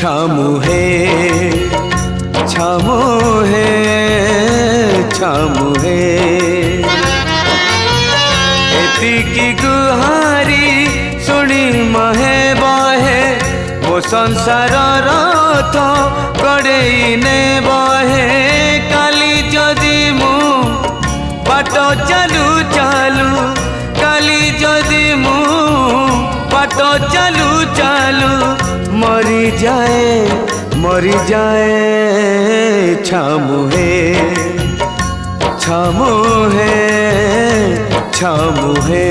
छामू है छामू है छामू है एतिकी गुहारी सुनी महे बहे मो संसार रथ गड़ेई ने बहे काली जदि मु बाट चालू चालू काली जदि मु बाट चालू चालू मरी जाए छामू है छामू है छामू है।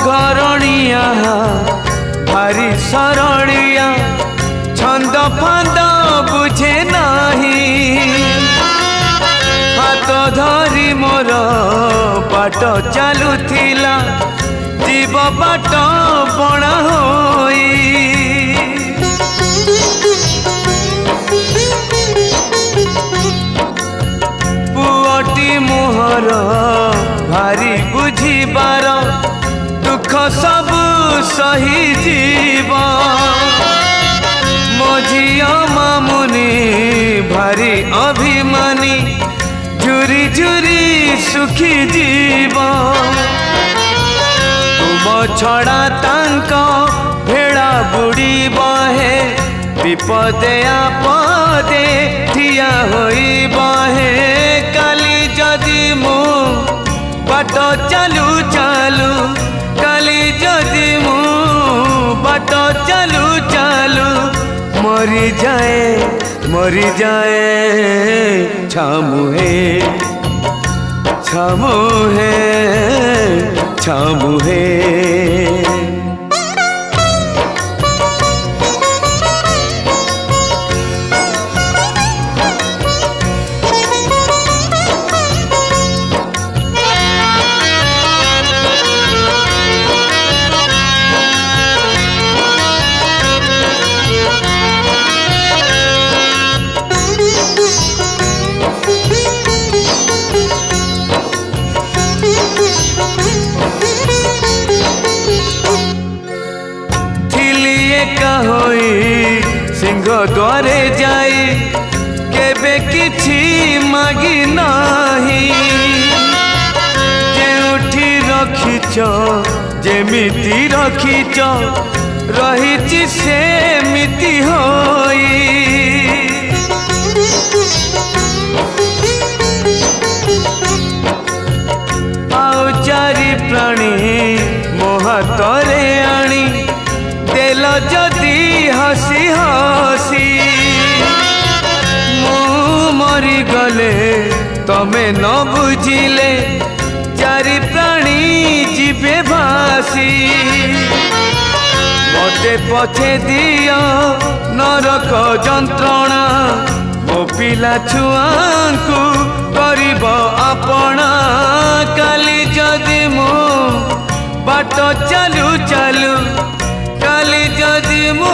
घरणिया भारी सरणिया छंद फांद बुझे नाही हाथ धरी मोर बाट चलुथिला जीव बाट बणा होई पुअटी मोहर भारी बुझिबार दुख सब सही जीव मो झिया मामुनी भारी अभिमानी झुरी झुरी सुखी जीव तुम छड़ा तांक भेड़ा बुड़ी बहे विपदे आपदे ठिया होई बहे काली जदि मु बाट चालू चालू काली जदि मु बाट चालू चालू मरी जाए छामू है छामू है छामू है। सिंह द्वारे जाई केबे किछि मागी नाही जेउठी रखिच जेमिति रखिच रहिछि सेमिति होई आउ चारि प्राणी मो हातरे आनी देल जदि हसी हसी मु मरी गले तमे न बुझिले चारि प्राणी जीवे भासी मते पछे दियो नरक जंत्रणा मो पिला छुआंकु करिब आपणा काली जदि मु बाट चालू चालू काली जदि मु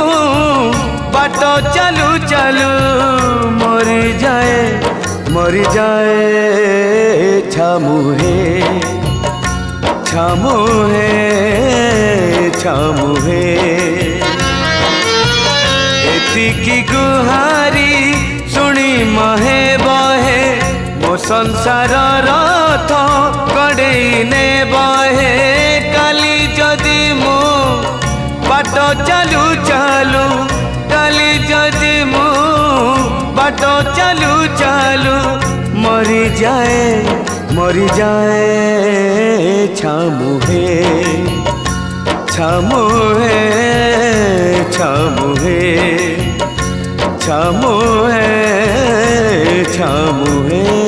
बाट चालू चालू मरी जाए छामू है छामू है छामू है एतिकी गुहारी सुनी महे बहे मो संसार रथ गड़े ने बहे काली जदि मु बाट चालू चालू काली जदि मु बाट चालू चालू मरी जाए छामुहे छामुहे छामुहे छामुहे छामुहे